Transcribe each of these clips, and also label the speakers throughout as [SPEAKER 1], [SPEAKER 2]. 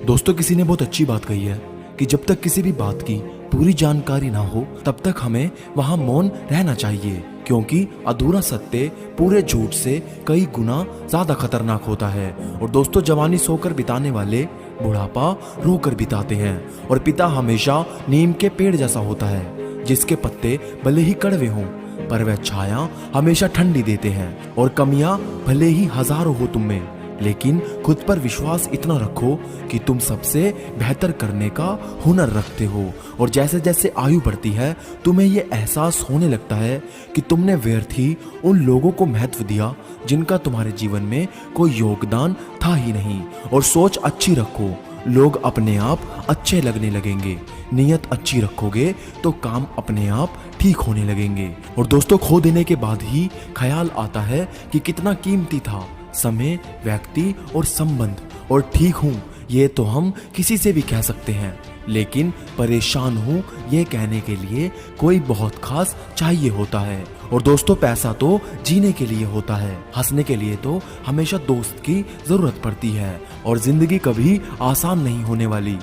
[SPEAKER 1] दोस्तों, किसी ने बहुत अच्छी बात कही है कि जब तक किसी भी बात की पूरी जानकारी ना हो तब तक हमें वहां मौन रहना चाहिए, क्योंकि अधूरा सत्य पूरे झूठ से कई गुना ज्यादा खतरनाक होता है। और दोस्तों, जवानी सोकर बिताने वाले बुढ़ापा रोकर बिताते हैं। और पिता हमेशा नीम के पेड़ जैसा होता है, जिसके पत्ते भले ही कड़वे हों पर वह छाया हमेशा ठंडी देते हैं। और कमियां भले ही हजारों हो तुम में, लेकिन खुद पर विश्वास इतना रखो कि तुम सबसे बेहतर करने का हुनर रखते हो। और जैसे जैसे आयु बढ़ती है तुम्हें यह एहसास होने लगता है कि तुमने व्यर्थ ही उन लोगों को महत्व दिया जिनका तुम्हारे जीवन में कोई योगदान था ही नहीं। और सोच अच्छी रखो, लोग अपने आप अच्छे लगने लगेंगे। नीयत अच्छी रखोगे तो काम अपने आप ठीक होने लगेंगे। और दोस्तों, खो देने के बाद ही ख्याल आता है कि कितना कीमती था समय, व्यक्ति और संबंध। और ठीक हूं ये तो हम किसी से भी कह सकते हैं, लेकिन परेशान हूं ये कहने के लिए कोई बहुत खास चाहिए होता है। और दोस्तों, पैसा तो जीने के लिए होता है, हंसने के लिए तो हमेशा दोस्त की जरूरत पड़ती है। और जिंदगी कभी आसान नहीं होने वाली,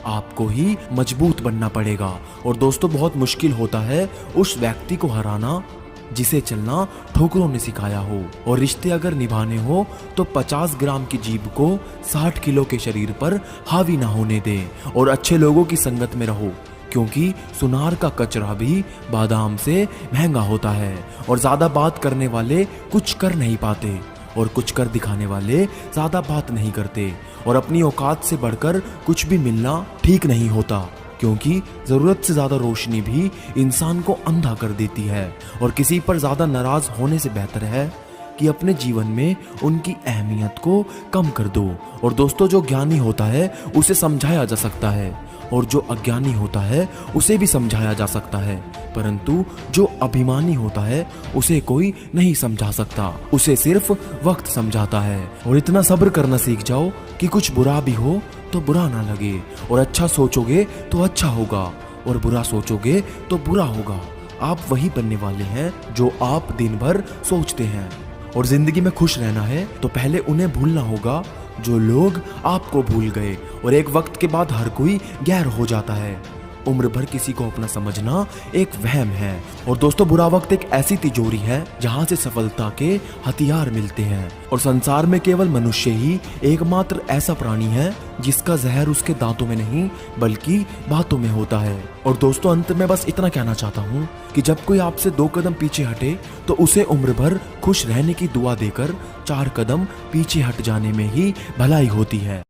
[SPEAKER 1] आपको ही मजबूत बनना पड़ेगा। और दोस्तों, बहुत मुश्किल होता है उस व्यक्ति को हराना जिसे चलना ठोकरों ने सिखाया हो। और रिश्ते अगर निभाने हो तो 50 ग्राम की जीभ को 60 किलो के शरीर पर हावी ना होने दें। और अच्छे लोगों की संगत में रहो, क्योंकि सुनार का कचरा भी बादाम से महंगा होता है। और ज्यादा बात करने वाले कुछ कर नहीं पाते, और कुछ कर दिखाने वाले ज्यादा बात नहीं करते। और अपनी औकात से बढ़कर कुछ भी मिलना ठीक नहीं होता, क्योंकि जरूरत से ज्यादा रोशनी भी इंसान को अंधा कर देती है। और किसी पर ज्यादा नाराज होने से बेहतर है कि अपने जीवन में उनकी अहमियत को कम कर दो। और दोस्तों, जो ज्ञानी होता है उसे समझाया जा सकता है, और जो अज्ञानी होता है उसे भी समझाया जा सकता है, परंतु जो अभिमानी होता है उसे कोई नहीं समझा सकता, उसे सिर्फ वक्त समझाता है। और इतना सब्र करना सीख जाओ कि कुछ बुरा भी हो तो बुरा ना लगे। और अच्छा सोचोगे तो अच्छा होगा, और बुरा सोचोगे तो बुरा होगा। आप वही बनने वाले हैं जो आप दिन भर सोचते हैं। और जिंदगी में खुश रहना है तो पहले उन्हें भूलना होगा जो लोग आपको भूल गए। और एक वक्त के बाद हर कोई गैर हो जाता है। उम्र भर किसी को अपना समझना एक वहम है। और दोस्तों, बुरा वक्त एक ऐसी तिजोरी है जहां से सफलता के हथियार मिलते हैं। और संसार में केवल मनुष्य ही एकमात्र ऐसा प्राणी है जिसका जहर उसके दांतों में नहीं बल्कि बातों में होता है। और दोस्तों, अंत में बस इतना कहना चाहता हूँ कि जब कोई आपसे 2 कदम पीछे हटे तो उसे उम्र भर खुश रहने की दुआ देकर 4 कदम पीछे हट जाने में ही भलाई होती है।